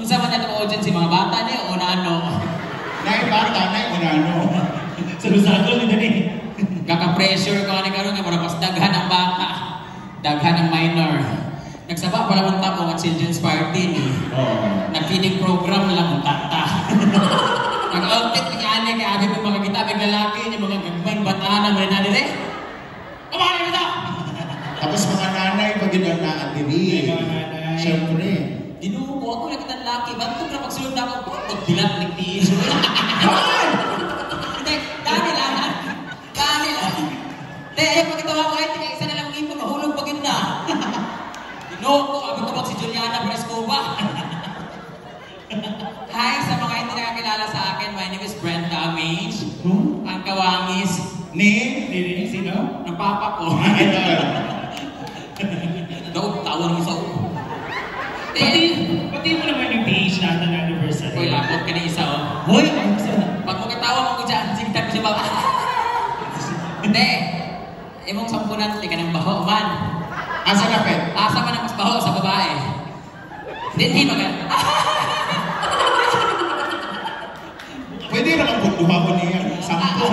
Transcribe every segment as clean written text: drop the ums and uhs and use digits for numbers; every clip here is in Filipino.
Unsa man nato audience si mga bata ni o ano? Nay bata, nay unano. Salusado ni Dani. Kaka-pressure ko ani karon nga para mas daghan ang bata. Daghan ang minor. Nagsaba pala mong tabo ang children's party ni. Nag-feeding program lang mong tata. Nag-outfit ni ani kay abi mo mga kita big lalaki ni mga gagmay bataan man na dire. Kumana kita. Tapos mga nanay pag ginanaan diri. Siyempre. Dinuko ako lagi ng laki. Ba't ito na pagsulod na ako? Pagbilat ng tiis. Hindi, dami lang. Dami lang. Hindi, ayaw pagkitawa ko ay isa na lang ang ipon. Mahulog pag yun na. Dinuko, abot ko si Juliana Frescova. Hi sa mga hindi nakakilala sa akin. My name is Brent Damage. Ang kawangis Ni sino? ng papa ko. Daog tawag isa ko. Pati mo naman yung PH natin na anniversary. Uy, labot ka na isa o. Hoy! Pag mo katawa mo ko dyan, sige tayo siya baba. Hindi. Imong sampunan, hindi ka ng baho man. Asa na pet? Asa man ang mas baho sa babae. Hindi magan. Pwede naman bunduha ko niya. Sampo.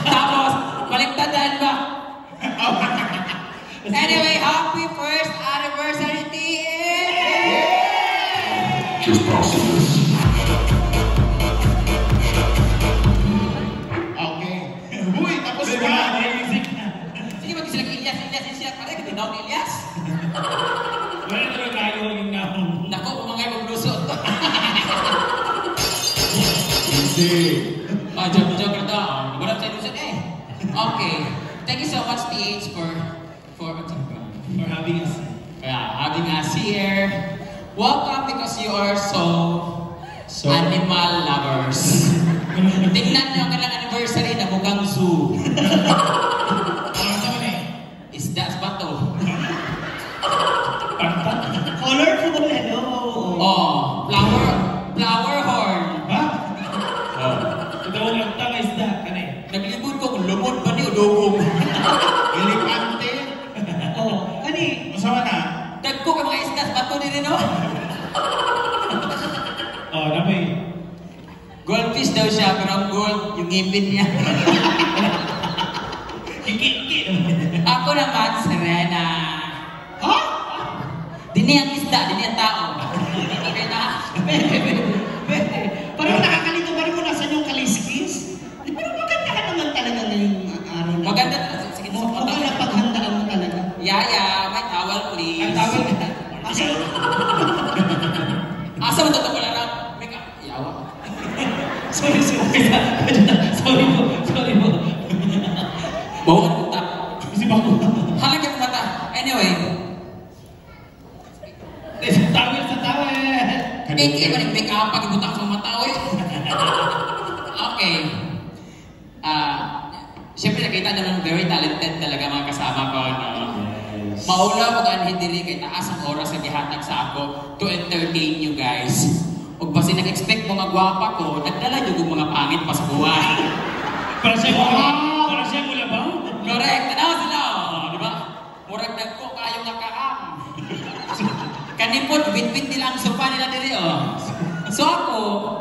Tapos, baligtadan ba? Anyway, happy first anniversary, TN! Just passing this. Okay. Uy, tapos Diba? na. May music na. Sige, mag-isilag Ilyas. Pare, kitinaw ni Ilyas. Wala na lang tayo yung nahong. Naku, umangay maglusot. Easy. Joke na to. Walang sa lusot eh. Okay. Thank you so much, TH, for having us. Having us here. Welcome because you are so animal lovers. Tingnan niyo ang kanilang anniversary na mukhang zoo. Ano naman eh? Isda sa bato. Colorful, hello! Oh, flower horn. Ha? Ito ang tanga isda, kanay. Naglibot ko kung lumot ba ni o dugong. Elepante. Oh, kani? Masama na. Dagko ka mga isda sa bato din no? Oh, namay. Goldfish daw siya, pero ang gold, yung ngipin niya. Kiki. Ako naman, Serena. Ha? Dini ang isda, dini ang tao. Okay na? Parang nakakalito pa rin mo nasa yung kaliskis. Pero maganda ka naman talaga ngayong araw na. Maganda. Sige, Mukhang napaghandaan mo talaga. Yaya, may towel please. Ang tawag ka. Asa mo ito pala lang? Make up. Yawa. Sorry po. Bawal ang utak. Kasi bako. Halag yung mata. Anyway. Sa tawel. Hindi ba nag-make up pag ibutang sa mata, oy? Okay. Siyempre nakita naman very talented talaga mga kasama ko, no? Maula mo ka hindi kay taas ang oras sa gihatag sa ako to entertain you guys. Ug basi nag-expect mga gwapa ko, nagdala yung mga pangit pa sa buhay. Para siya mula ba? Correct. Tanaw sila. Di ba? Murag nagko kayong nakaam. Kanipot, bit-bit nila ang sopa nila diri, oh. So ako,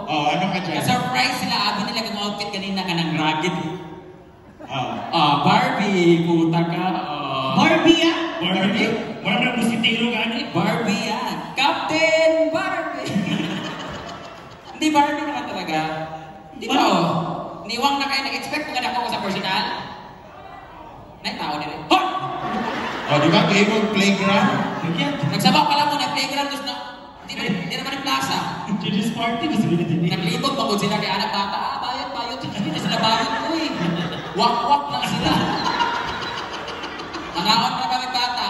Ano ka dyan? na-surprise sila. Abi nila kung outfit kanina ka ng ragged. Barbie, puta ka. Barbie ah? Barbie? Wala mo na musitiro ka ano? Barbie yan. Captain Barbie. Hindi Barbie naman talaga. Di ba, oh? Niwang na kayo nag-expect kung ako sa personal. Tao nila. Hoy! Di ba? Game of playground? Nagsabak pala mo na playground doon na. Hindi naman yung plaza. Children's party, gusto mo na din. Naglibot pa kung sila kay anak bata. Bayad. Hindi na sila bayad ko eh. Wak-wak lang sila. Manaon na kami bata.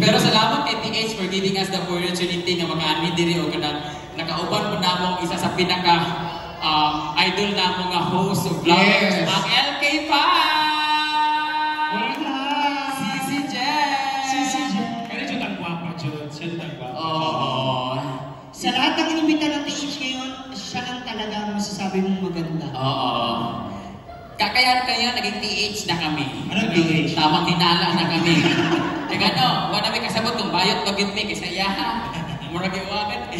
Pero salamat kay TH for giving us the opportunity na mag-anmi diri o kanang nakauban po na mong isa sa pinaka idol na mga host of vloggers. Yes. Ang LK5! Sisi Jen! Kaya siya tagwapa, siya tagwapa. Oo. Sa lahat ng inimbita ng TH ngayon, siya lang talaga ang masasabi mong maganda. Oo. Kaya naging TH na kami. Anong TH? Tamang hinala na kami. Kaya ano, wala may kasabot kung bayot ka bit may kisaya ha. Murag yung wagat.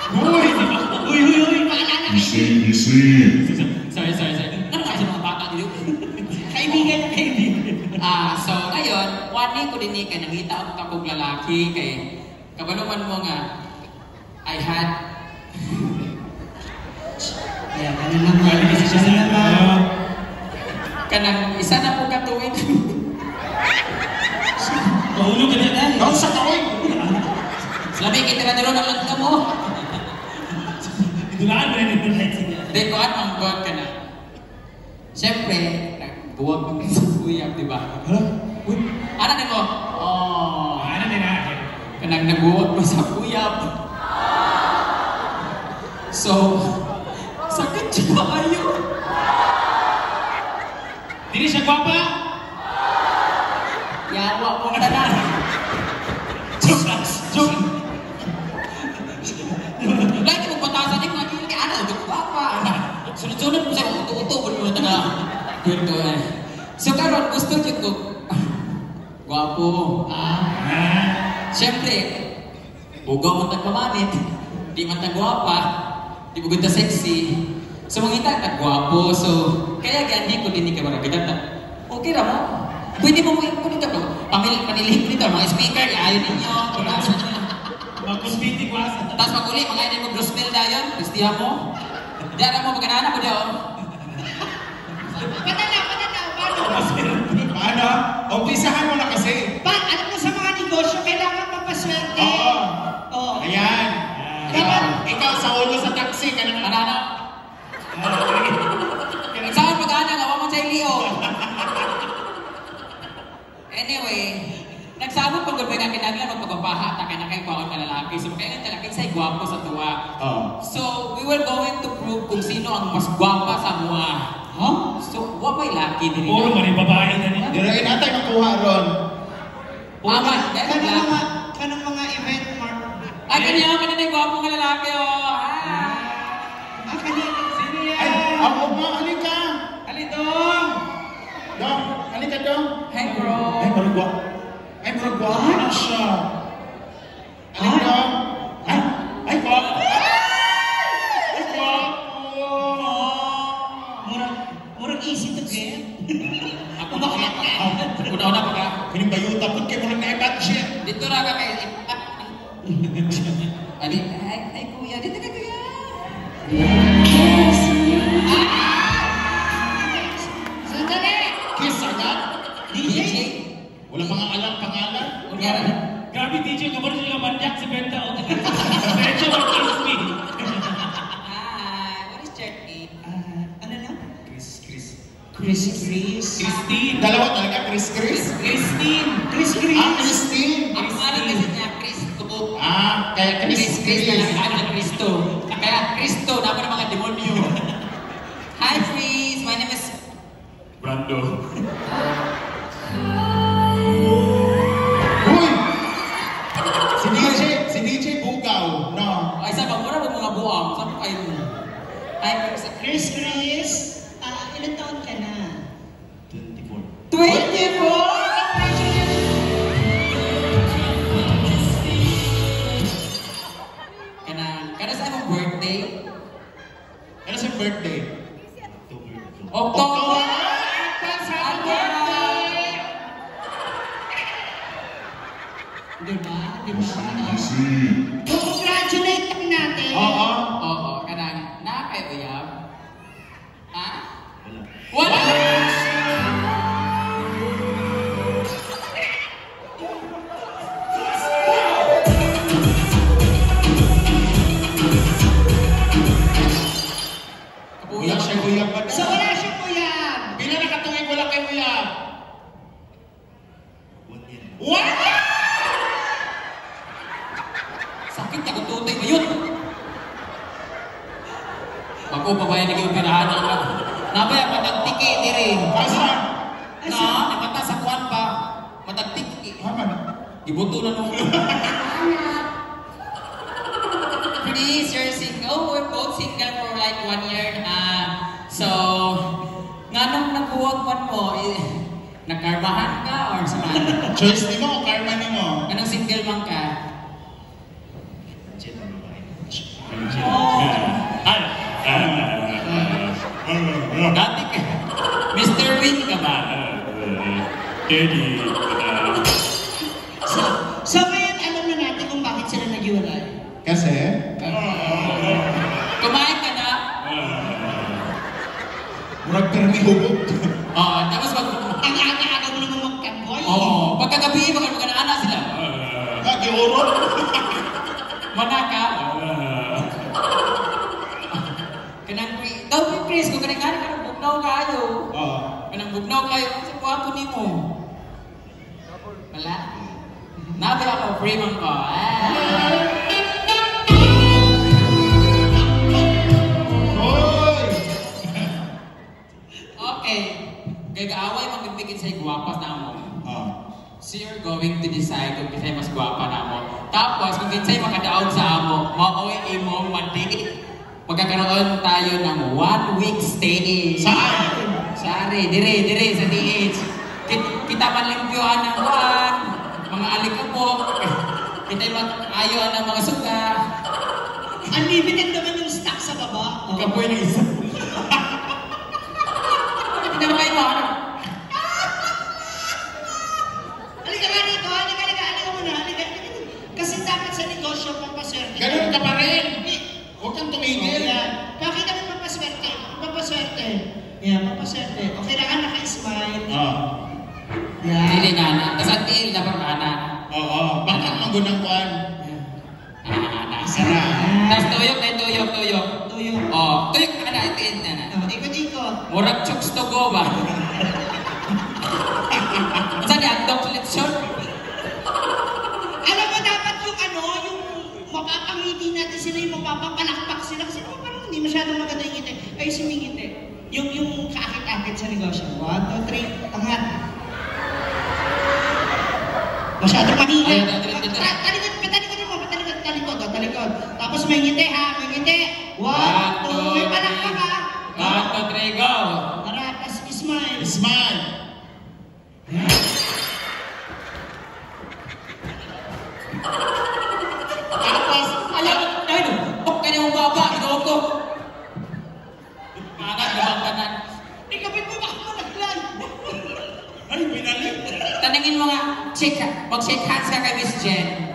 Uy, paalala You see. Sorry. Ano kasi mga bata dito? Kaibigan. So ngayon, wani ko din kay nangita ako kong lalaki kay kabaluman mo nga I had Kaya naman. kanang isa na po katuwid. Mahulog ka na dahil. Kau sa kawin! Labi kitira-tiro ng lanta mo. Dumaan mo na nito na Hindi ko ang god ka na. Siyempre, buwag mo sa kuyap, di ba? Ano din mo? Ano din na? Kanang nabuwag mo sa kuyap. So, sakit siya kayo. Dili siya gwapa? Yawa mo ka na. Joke. Lagi mo patasan ni mga kili, ano, pa. Sunod-sunod mo sa uto-uto, mo na Ganto eh. So karon gusto niyo ko, gwapo. Siyempre, ugaw mo tagpamanit, di man tagwapa, di mo ganda sexy. So mangita tagwapo, so kaya gani ko din ni kamara kita. Okay ra mo. Pwede mo ko dito ko. Panilihim ko dito, mga speaker, ayaw ninyo. Mag-kuspiti ko asa. Tapos pag-uli, mga hindi mo Bruce Mel dayon, gustihan mo. Diyan mo magkananak ko daw. Paano? Umpisahan mo na kasi. Alam mo sa mga negosyo, kailangan mapaswerte. Oo. Ayan. Dapat, Ikaw sa ulo sa taxi ka naman. Manana. Saan pag-ana, gawa mo sa iliyo. Anyway, nagsabot pag gulpay nga kinaglan ng pagpapaha, takay na kay kwaon ka lalaki. So kaya nga talakay sa'y gwapo sa tuwa. So, we were going to prove kung sino ang mas gwapa sa mua. Huh? So, wa may laki din Puro man yung babae na niya. Dirain natin makuha ron. kanang mga event mark. Ay, kanya na yung gwapo nga lalaki, oh. Sino yan? Ay, ako mo, halika. Alidong! Dong, halika dong. Hey, bro. Ay, maragwa na siya. Halika dong. Ay, gwapo. Ay, gwapo. Murag easy to get. Ako ba ka? Una-una pa ka? Pinimbayuta po kayo marag na budget. Dito na ka kay Ipat. Ay, kuya. Dito ka, kuya. Sandali! Kiss agad. DJ. Wala mga alam pangalan. Kunyara. Grabe DJ, kabar siya manyak si Benta. Medyo mag-kiss me. What is check-in? Ano na? Chris. Christine. Dalawa talaga, Chris. Christine. Christine. Ang pangalan kasi niya, Chris Tubo. Kaya Chris Chris. na lang ang Cristo. Kaya Cristo, dapat ng mga demonyo. Hi, Chris. My name is Brando. Uy! Si DJ Bugaw, no? Ay, saan ba? Mura ba mga buwang? Saan ba kayo? Hi, Chris. Chris, ilan taon ka na? 24! Kana sa imong birthday? Ano sa birthday? October! Happy birthday! Diba? Congratulate natin. Oo. Oo, kanang na kay uyab. Ha? Wala! Wala siya uyab ba? So wala siyang uyab. Pila na katuwing wala kay uyab? What? Sakit ka kung tutay ba yun? Ako, babayan na yung pirahan ng ano. Nabaya, matagtiki, diri. Pasan? Na, napata sa kuwan pa. Matagtiki. Haman. Ibuto na nung. Please, you're single. We're both single for like 1 year. So, Nganong nagbuwag man mo, nakarmahan ka or saan? Choice ni mo o karma ni mo? Anong single man ka? Dati ka. Mr. Win ka ba? Daddy. So ngayon, alam na natin kung bakit sila naghiwalay. Kasi? Kumain ka na? Murag permi hugot. Oo, tapos pag... Ang aga-aga mo naman magkamboy. Oo, pagkagabi, magkana sila. Giurot. Mana ka? Kanang daw may Chris, kung kanang nga kanang bugnaw kayo. Kanang bugnaw kayo, sa kwapo ni mo. Wala? Nabi ako, free man ko. Okay. Kaya kaaway magpipigit sa gwapas na mo. So you're going to decide kung kinsay mas gwapa na mo. Tapos kung kinsay makadaon sa amo, maoy imo mandi. Magkakaroon tayo ng 1 week stay. Saan? Sari, dire sa DH. Kita manlimpyoan ng buwan, mga alikabok. Kita mag-ayoan ng mga suga. Unlimited naman yung stock sa baba. Kapoy ng isa. Kita ba kayo ano? Halika muna. Kasi dapat sa negosyo, papaswerte. Ganun ka pa rin. Huwag kang tumigil. Bakit kami papaswerte? Papaswerte. Kailangan naka-smile. Dili nga na. Tapos ang tiil na parang anak. Oo. Bakit magunang kuhan? Sana. Tapos tuyok. Tuyok. Oh, tuyok ka na. Tiil na. Ikot-ikot. Murag chokes to go ba? Saan yan? Dok lechon? Alam mo dapat yung mapapangiti natin sila, yung mapapapalakpak sila. Kasi parang hindi masyadong maganda yung ngiti. Ay, sumingiti. Yung kaakit-akit sa negosyo. 1, 2, 3, tangat. Masyadong mahina. Talikod. Tapos may ngiti ha, may ngiti. 1, 2, may palakpak ha. 1, 2, 3, go! Tapos smile. Smile. Tapos, alam, bok ka niya mong baba, ginoo ko. Anak, lumang kanan. Ikapit mo baka mo naglan. Ay, pinalik. Tanungin mo nga, mag-shake hands ka kay Miss Jen.